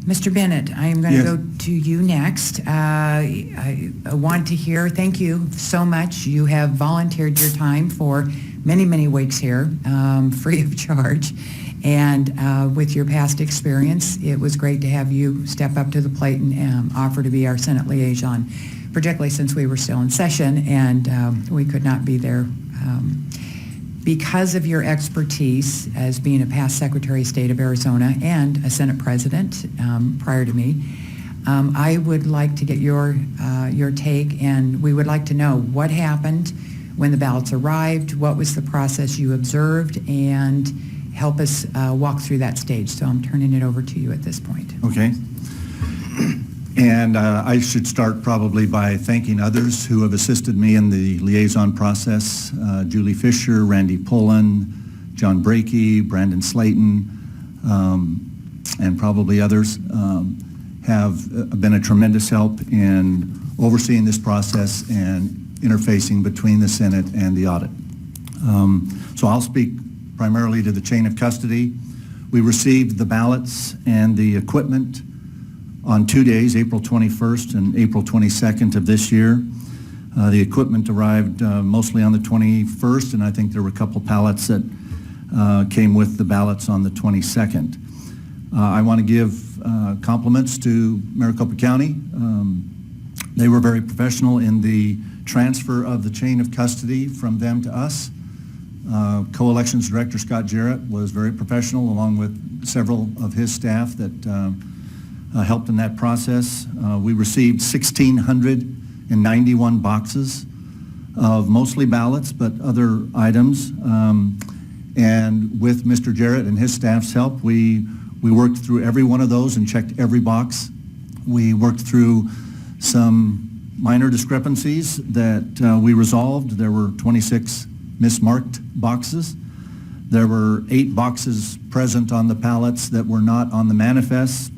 Mr. Bennett, I am going to go to you next. I want to hear, thank you so much. You have volunteered your time for many, many weeks here, free of charge. And with your past experience, it was great to have you step up to the plate and offer to be our Senate liaison, particularly since we were still in session and we could not be there. Because of your expertise as being a past Secretary of State of Arizona and a Senate President prior to me, I would like to get your take, and we would like to know what happened when the ballots arrived, what was the process you observed, and help us walk through that stage. So I'm turning it over to you at this point. Okay. And I should start probably by thanking others who have assisted me in the liaison process. Julie Fisher, Randy Pullen, John Brakey, Brandon Slayton, and probably others have been a tremendous help in overseeing this process and interfacing between the Senate and the audit. So I'll speak primarily to the chain of custody. We received the ballots and the equipment on 2 days, April 21st and April 22nd of this year. The equipment arrived mostly on the 21st, and I think there were a couple pallets that came with the ballots on the 22nd. I want to give compliments to Maricopa County. They were very professional in the transfer of the chain of custody from them to us. Co-elections Director Scott Jarrett was very professional, along with several of his staff that helped in that process. We received 1,691 boxes of mostly ballots, but other items. And with Mr. Jarrett and his staff's help, we worked through every one of those and checked every box. We worked through some minor discrepancies that we resolved. There were 26 mismarked boxes. There were 8 boxes present on the ballots that were not on the manifest.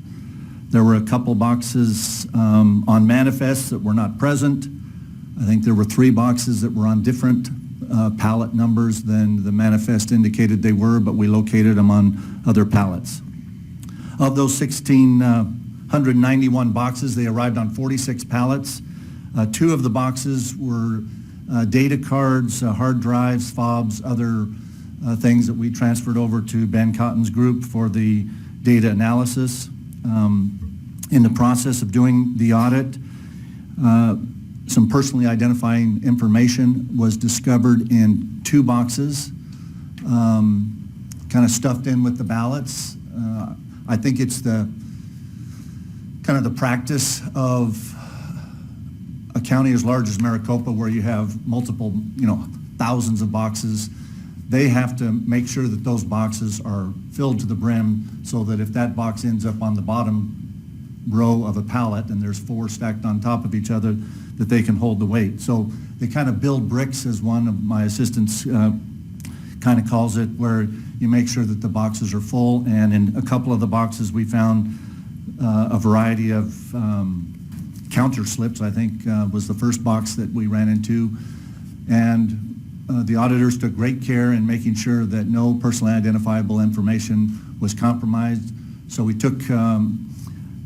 There were a couple boxes on manifests that were not present. I think there were 3 boxes that were on different pallet numbers than the manifest indicated they were, but we located them on other pallets. Of those 1,691 boxes, they arrived on 46 pallets. 2 of the boxes were data cards, hard drives, fobs, other things that we transferred over to Ben Cotton's group for the data analysis. In the process of doing the audit, some personally identifying information was discovered in 2 boxes, kind of stuffed in with the ballots. I think it's the kind of the practice of a county as large as Maricopa, where you have multiple, thousands of boxes. They have to make sure that those boxes are filled to the brim, so that if that box ends up on the bottom row of a pallet and there's 4 stacked on top of each other, that they can hold the weight. So they kind of build bricks, as one of my assistants kind of calls it, where you make sure that the boxes are full. And in a couple of the boxes we found a variety of counter slips, I think was the first box that we ran into. And the auditors took great care in making sure that no personally identifiable information was compromised. So we took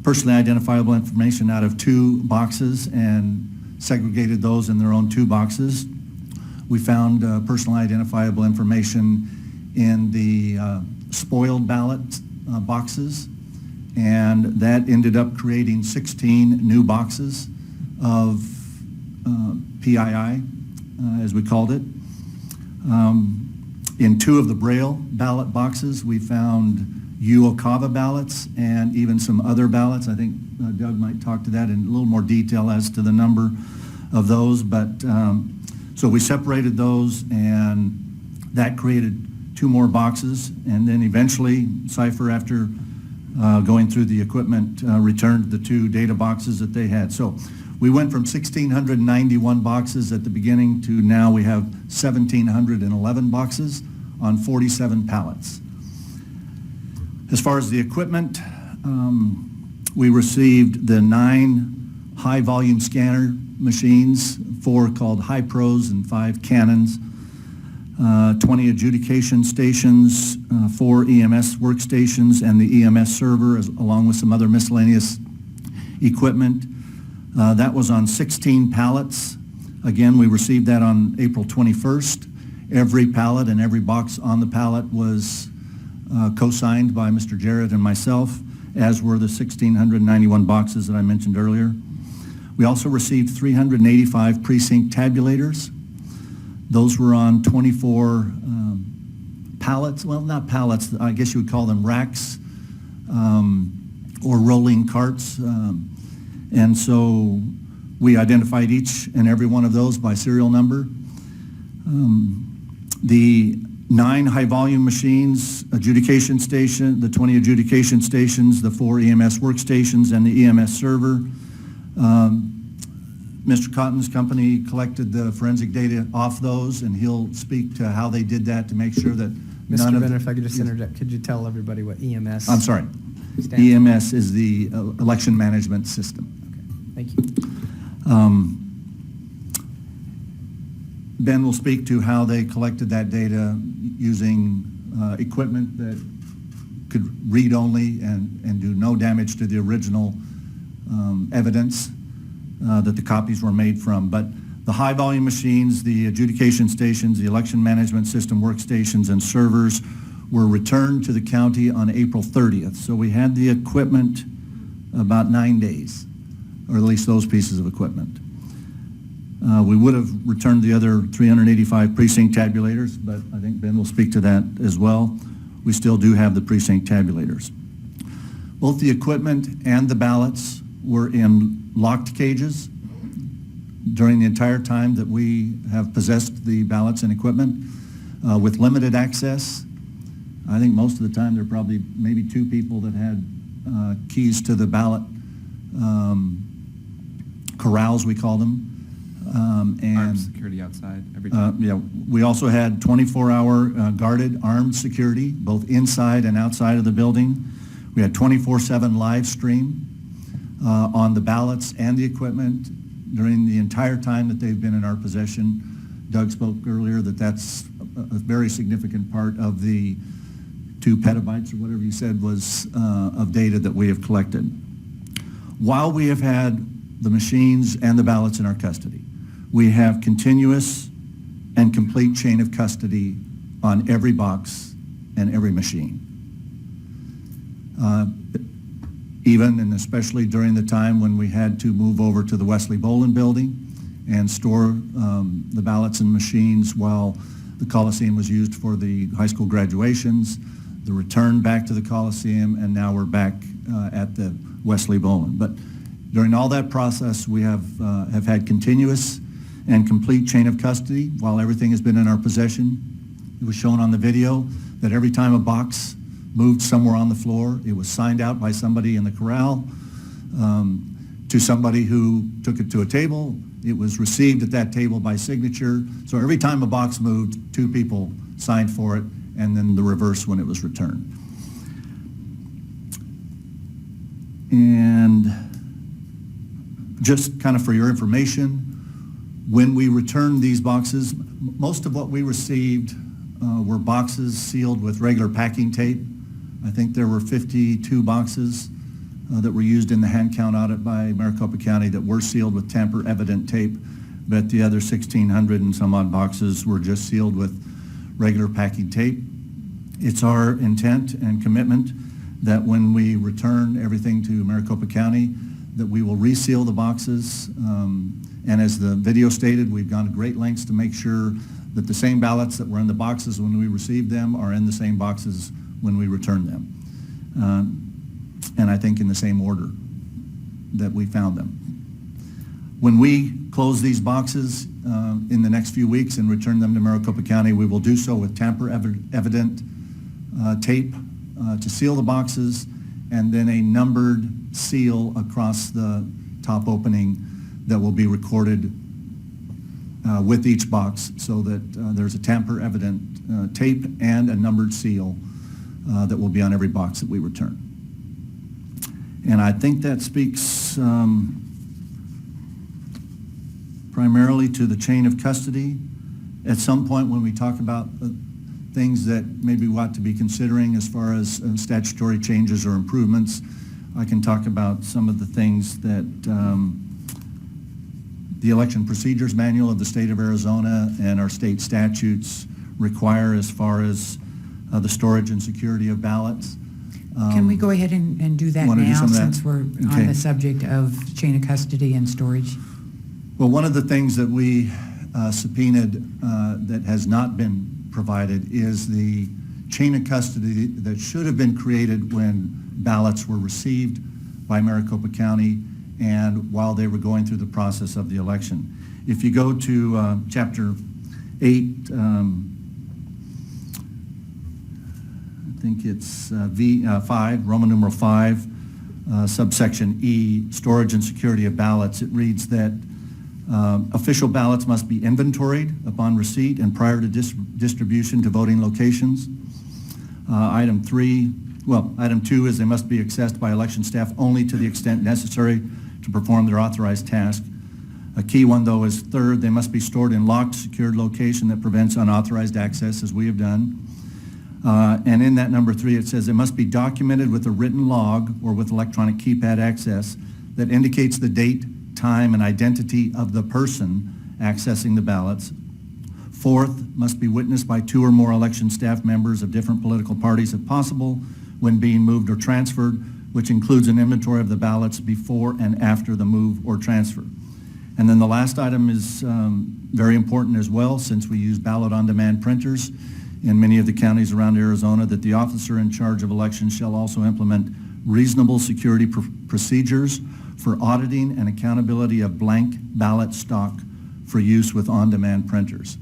personally identifiable information out of 2 boxes and segregated those in their own 2 boxes. We found personally identifiable information in the spoiled ballot boxes, and that ended up creating 16 new boxes of PII, as we called it. In 2 of the Braille ballot boxes, we found UOCAVA ballots and even some other ballots. I think Doug might talk to that in a little more detail as to the number of those. But so we separated those, and that created 2 more boxes. And then eventually, Cipher, after going through the equipment, returned the 2 data boxes that they had. So we went from 1,691 boxes at the beginning to now we have 1,711 boxes on 47 pallets. As far as the equipment, we received the 9 high-volume scanner machines, 4 called High Pros and 5 Canons. 20 adjudication stations, 4 EMS workstations, and the EMS server, along with some other miscellaneous equipment. That was on 16 pallets. Again, we received that on April 21st. Every pallet and every box on the pallet was co-signed by Mr. Jarrett and myself, as were the 1,691 boxes that I mentioned earlier. We also received 385 precinct tabulators. Those were on 24 pallets, well, not pallets, I guess you would call them racks or rolling carts. And so we identified each and every one of those by serial number. The 9 high-volume machines, adjudication station, the 20 adjudication stations, the 4 EMS workstations, and the EMS server. Mr. Cotton's company collected the forensic data off those, and he'll speak to how they did that to make sure that none of... Mr. Bennett, if I could just interject, could you tell everybody what EMS... I'm sorry. stands for? EMS is the election management system. Okay, thank you. Ben will speak to how they collected that data using equipment that could read only and do no damage to the original evidence that the copies were made from. But the high volume machines, the adjudication stations, the election management system workstations and servers were returned to the county on April 30th. So we had the equipment about 9 days, or at least those pieces of equipment. We would have returned the other 385 precinct tabulators, but I think Ben will speak to that as well. We still do have the precinct tabulators. Both the equipment and the ballots were in locked cages during the entire time that we have possessed the ballots and equipment with limited access. I think most of the time there are probably maybe 2 people that had keys to the ballot corrals, we call them. Armed security outside every time. Yeah, we also had 24-hour guarded armed security, both inside and outside of the building. We had 24/7 live stream on the ballots and the equipment during the entire time that they've been in our possession. Doug spoke earlier that that's a very significant part of the 2 petabytes or whatever you said was of data that we have collected. While we have had the machines and the ballots in our custody, we have continuous and complete chain of custody on every box and every machine. Even and especially during the time when we had to move over to the Wesley Bolin building and store the ballots and machines while the Coliseum was used for the high school graduations, the return back to the Coliseum, and now we're back at the Wesley Bolin. But during all that process, we have had continuous and complete chain of custody while everything has been in our possession. It was shown on the video that every time a box moved somewhere on the floor, it was signed out by somebody in the corral to somebody who took it to a table. It was received at that table by signature. So every time a box moved, 2 people signed for it, and then the reverse when it was returned. And just kind of for your information, when we returned these boxes, most of what we received were boxes sealed with regular packing tape. I think there were 52 boxes that were used in the hand count audit by Maricopa County that were sealed with tamper-evident tape, but the other 1,600 and some odd boxes were just sealed with regular packing tape. It's our intent and commitment that when we return everything to Maricopa County, that we will reseal the boxes. And as the video stated, we've gone to great lengths to make sure that the same ballots that were in the boxes when we received them are in the same boxes when we return them. And I think in the same order that we found them. When we close these boxes in the next few weeks and return them to Maricopa County, we will do so with tamper-evident tape to seal the boxes, and then a numbered seal across the top opening that will be recorded with each box, so that there's a tamper-evident tape and a numbered seal that will be on every box that we return. And I think that speaks primarily to the chain of custody At some point when we talk about things that maybe we ought to be considering as far as statutory changes or improvements, I can talk about some of the things that the Election Procedures Manual of the state of Arizona and our state statutes require as far as the storage and security of ballots. Can we go ahead and do that wanna do now, some of that? since we're Okay. on the subject of chain of custody and storage? Well, one of the things that we subpoenaed that has not been provided is the chain of custody that should have been created when ballots were received by Maricopa County and while they were going through the process of the election. If you go to Chapter 8, I think it's 5, Roman numeral 5, subsection E, storage and security of ballots, it reads that official ballots must be inventoried upon receipt and prior to distribution to voting locations. Item 2 is they must be accessed by election staff only to the extent necessary to perform their authorized task. A key one, though, is third, they must be stored in locked, secured location that prevents unauthorized access, as we have done. And in that number 3, it says they must be documented with a written log or with electronic keypad access that indicates the date, time, and identity of the person accessing the ballots. Fourth, must be witnessed by 2 or more election staff members of different political parties if possible when being moved or transferred, which includes an inventory of the ballots before and after the move or transfer. And then the last item is very important as well, since we use ballot-on-demand printers in many of the counties around Arizona, that the officer in charge of elections shall also implement reasonable security procedures for auditing and accountability of blank ballot stock for use with on-demand printers.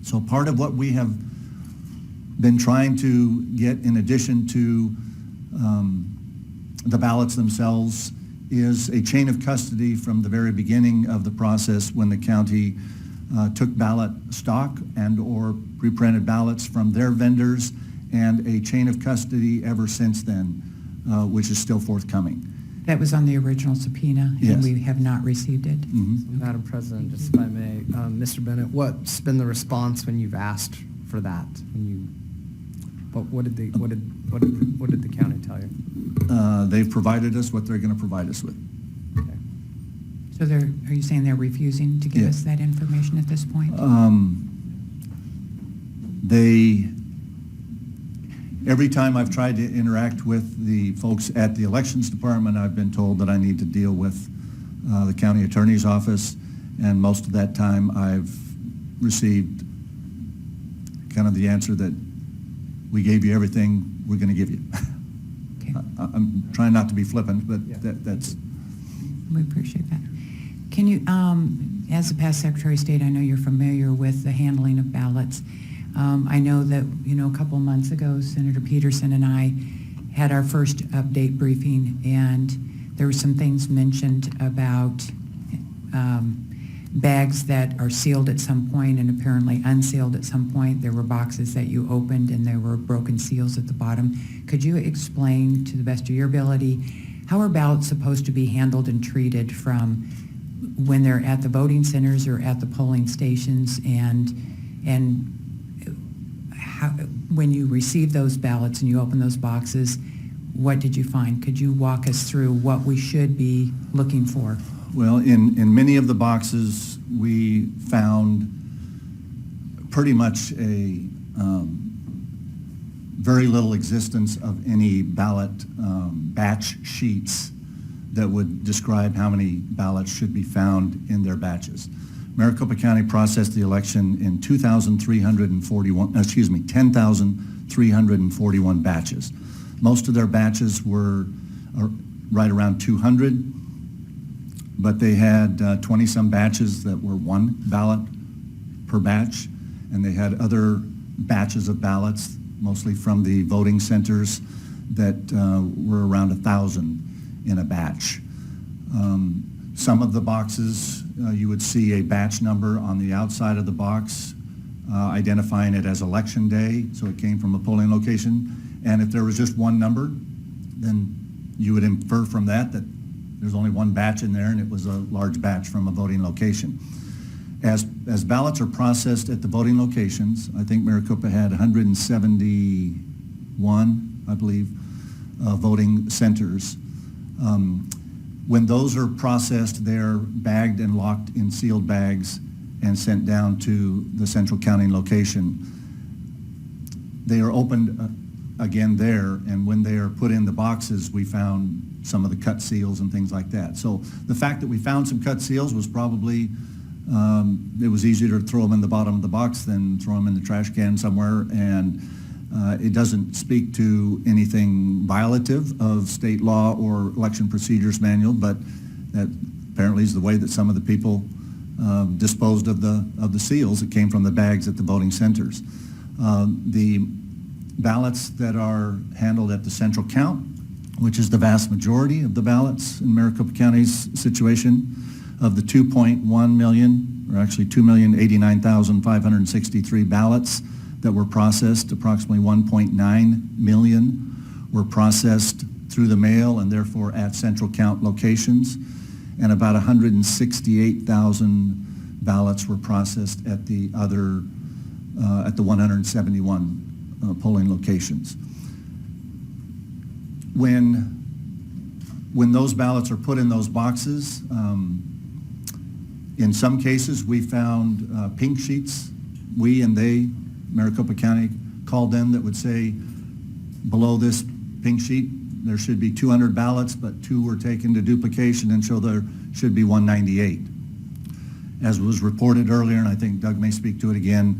So part of what we have been trying to get, in addition to the ballots themselves, is a chain of custody from the very beginning of the process when the county took ballot stock and or pre-printed ballots from their vendors, and a chain of custody ever since then, which is still forthcoming. That was on the original subpoena, Yes. and we have not received it. Madam President, just if I may, Mr. Bennett, what's been the response when you've asked for that? What did the county tell you? They've provided us what they're going to provide us with. Okay. So are you saying they're refusing to give Yeah. us that information at this point? Every time I've tried to interact with the folks at the elections department, I've been told that I need to deal with the county attorney's office, and most of that time I've received kind of the answer that we gave you everything we're going to give you. Okay. I'm trying not to be flippant, but Yeah. that's... We appreciate that. Can you, as a past Secretary of State, I know you're familiar with the handling of ballots. I know that, a couple of months ago, Senator Peterson and I had our first update briefing, and there were some things mentioned about bags that are sealed at some point and apparently unsealed at some point. There were boxes that you opened and there were broken seals at the bottom. Could you explain, to the best of your ability, how are ballots supposed to be handled and treated from when they're at the voting centers or at the polling stations, and how, when you receive those ballots and you open those boxes, what did you find? Could you walk us through what we should be looking for? Well, in many of the boxes, we found pretty much a very little existence of any ballot batch sheets that would describe how many ballots should be found in their batches. Maricopa County processed the election in 10,341 batches. Most of their batches were right around 200, but they had 20-some batches that were one ballot per batch, and they had other batches of ballots, mostly from the voting centers, that were around 1,000 in a batch. Some of the boxes, you would see a batch number on the outside of the box, identifying it as election day, so it came from a polling location. And if there was just one number, then you would infer from that there's only one batch in there, and it was a large batch from a voting location. As ballots are processed at the voting locations, I think Maricopa had 171, I believe, voting centers. When those are processed, they're bagged and locked in sealed bags and sent down to the central counting location. They are opened again there, and when they are put in the boxes, we found some of the cut seals and things like that. So the fact that we found some cut seals was probably, it was easier to throw them in the bottom of the box than throw them in the trash can somewhere, and it doesn't speak to anything violative of state law or election procedures manual, but that apparently is the way that some of the people disposed of the seals that came from the bags at the voting centers. The ballots that are handled at the central count, which is the vast majority of the ballots in Maricopa County's situation, of the 2.1 million, or actually 2,089,563 ballots that were processed, approximately 1.9 million were processed through the mail and therefore at central count locations, and about 168,000 ballots were processed at the other, at the 171 polling locations. When those ballots are put in those boxes, in some cases we found pink sheets. We and they, Maricopa County, called them that would say below this pink sheet there should be 200 ballots, but 2 were taken to duplication, and so there should be 198. As was reported earlier, and I think Doug may speak to it again,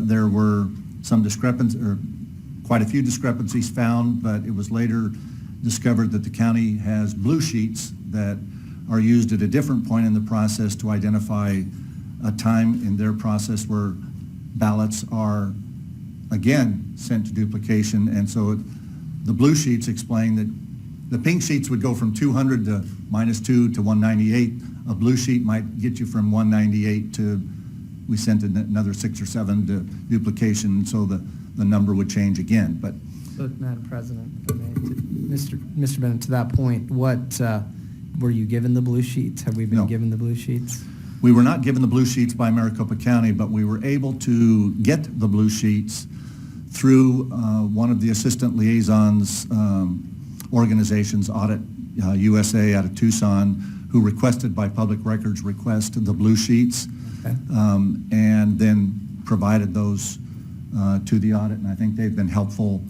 there were some discrepancies, or quite a few discrepancies found, but it was later discovered that the county has blue sheets that are used at a different point in the process to identify a time in their process where ballots are again sent to duplication. And so the blue sheets explain that the pink sheets would go from 200 to -2 to 198. A blue sheet might get you from 198 to, we sent another 6 or 7 to duplication, so the number would change again. But Madam President, if I may, Mr. Bennett, to that point, what, were you given the blue sheets? Have we been No. given the blue sheets? we were not given the blue sheets by Maricopa County, but we were able to get the blue sheets through one of the assistant liaisons organizations, Audit USA out of Tucson, who requested by public records request the blue sheets, Okay. and then provided those to the audit, and I think they've been helpful.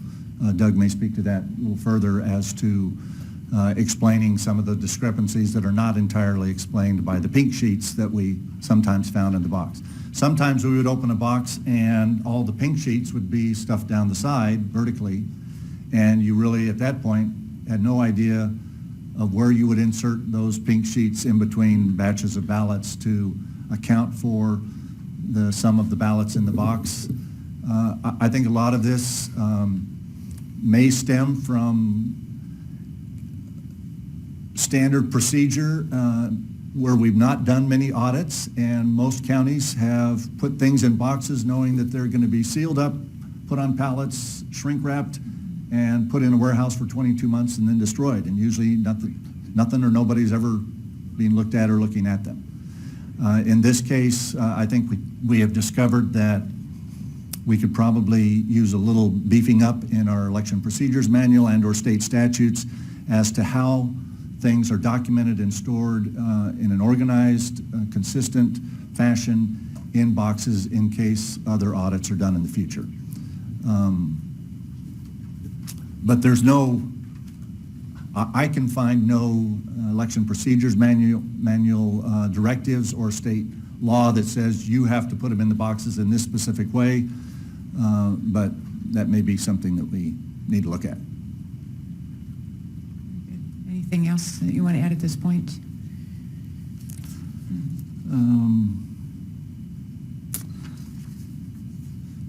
Doug may speak to that a little further as to explaining some of the discrepancies that are not entirely explained by the pink sheets that we sometimes found in the box. Sometimes we would open a box and all the pink sheets would be stuffed down the side vertically, and you really at that point had no idea of where you would insert those pink sheets in between batches of ballots to account for the sum of the ballots in the box. I think a lot of this may stem from standard procedure where we've not done many audits, and most counties have put things in boxes knowing that they're going to be sealed up, put on pallets, shrink wrapped, and put in a warehouse for 22 months and then destroyed, and usually nothing or nobody's ever being looked at or looking at them. In this case, I think we have discovered that we could probably use a little beefing up in our election procedures manual and or state statutes as to how things are documented and stored in an organized, consistent fashion in boxes in case other audits are done in the future. But there's no, I can find no election procedures manual directives or state law that says you have to put them in the boxes in this specific way, but that may be something that we need to look at. Anything else that you want to add at this point?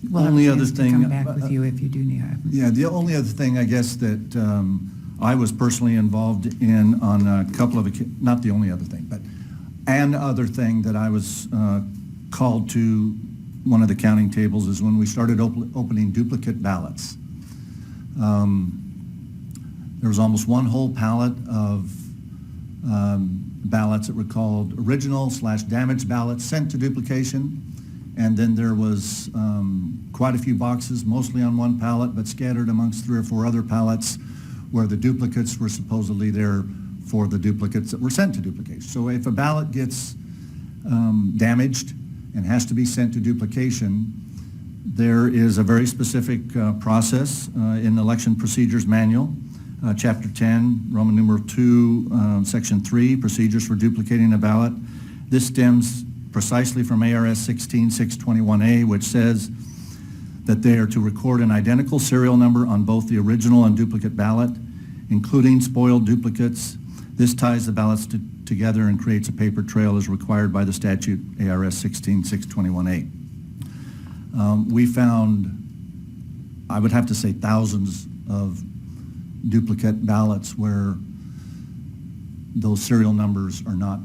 We'll have a Only other chance to thing, come back with you if you do need. Yeah, the only other thing I guess that I was personally involved in on a couple of, not the only other thing, but an other thing that I was called to one of the counting tables is when we started opening duplicate ballots. There was almost one whole pallet of ballots that were called original/damaged ballots sent to duplication. And then there was quite a few boxes, mostly on one pallet, but scattered amongst 3 or 4 other pallets where the duplicates were supposedly there for the duplicates that were sent to duplication. So if a ballot gets damaged and has to be sent to duplication, there is a very specific process in the Election Procedures Manual, Chapter 10, Roman numeral 2, Section 3, Procedures for Duplicating a Ballot. This stems precisely from ARS 16621A, which says that they are to record an identical serial number on both the original and duplicate ballot, including spoiled duplicates. This ties the ballots together and creates a paper trail as required by the statute ARS 16621A. We found, I would have to say, thousands of duplicate ballots where those serial numbers are not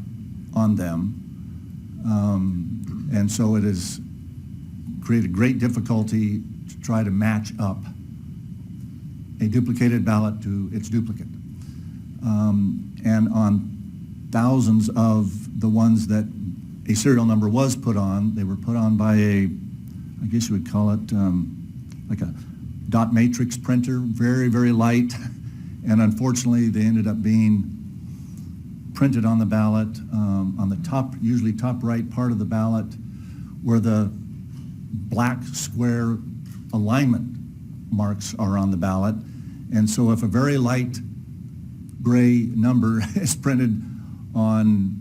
on them. And so it has created great difficulty to try to match up a duplicated ballot to its duplicate. And on thousands of the ones that a serial number was put on, they were put on by a, I guess you would call it like a dot matrix printer, very, very light. And unfortunately, they ended up being printed on the ballot on the top, usually top right part of the ballot, where the black square alignment marks are on the ballot. And so if a very light gray number is printed on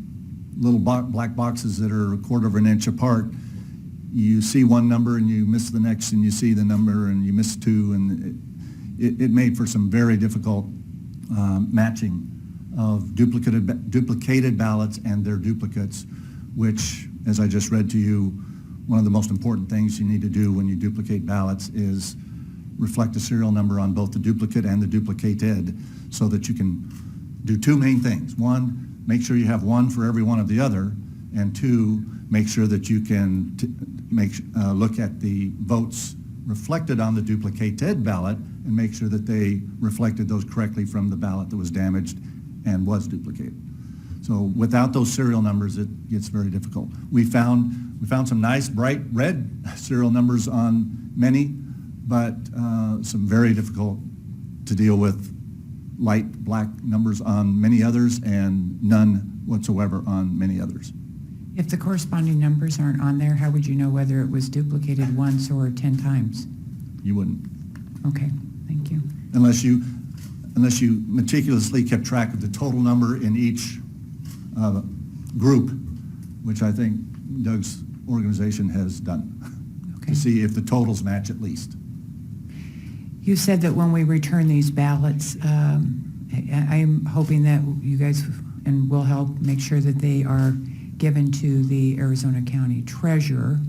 little black boxes that are 1/4 of an inch apart, you see one number and you miss the next, and you see the number and you miss 2, and it made for some very difficult matching of duplicated ballots and their duplicates, which, as I just read to you, one of the most important things you need to do when you duplicate ballots is reflect a serial number on both the duplicate and the duplicated, so that you can do 2 main things. 1, make sure you have 1 for every one of the other, and 2, make sure that you can look at the votes reflected on the duplicated ballot and make sure that they reflected those correctly from the ballot that was damaged and was duplicated. So without those serial numbers, it gets very difficult. We found some nice bright red serial numbers on many, but some very difficult to deal with light black numbers on many others, and none whatsoever on many others. If the corresponding numbers aren't on there, how would you know whether it was duplicated once or 10 times? You wouldn't. Okay, thank you. Unless you meticulously kept track of the total number in each group, which I think Doug's organization has done, Okay. to see if the totals match at least. You said that when we return these ballots, I'm hoping that you guys and will help make sure that they are given to the Arizona County Treasurer.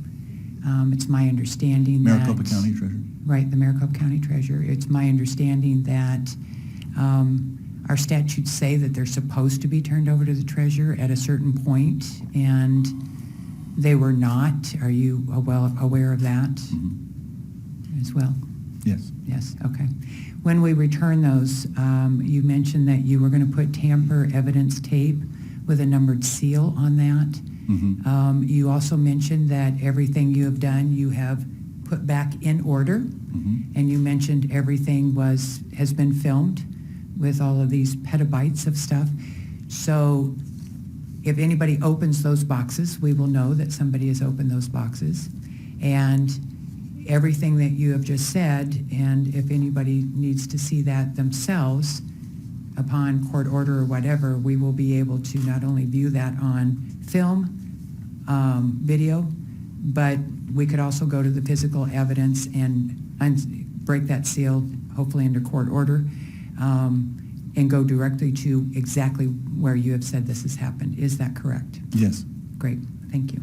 It's my understanding that... Maricopa County Treasurer. Right, the Maricopa County Treasurer. It's my understanding that our statutes say that they're supposed to be turned over to the Treasurer at a certain point, and they were not. Are you well aware of that as well? Yes. Yes, okay. When we return those, you mentioned that you were going to put tamper evidence tape with a numbered seal on that. You also mentioned that everything you have done, you have put back in order, and you mentioned everything has been filmed with all of these petabytes of stuff. So if anybody opens those boxes, we will know that somebody has opened those boxes. And everything that you have just said, and if anybody needs to see that themselves upon court order or whatever, we will be able to not only view that on film, video, but we could also go to the physical evidence and break that seal, hopefully under court order, and go directly to exactly where you have said this has happened. Is that correct? Yes. Great, thank you.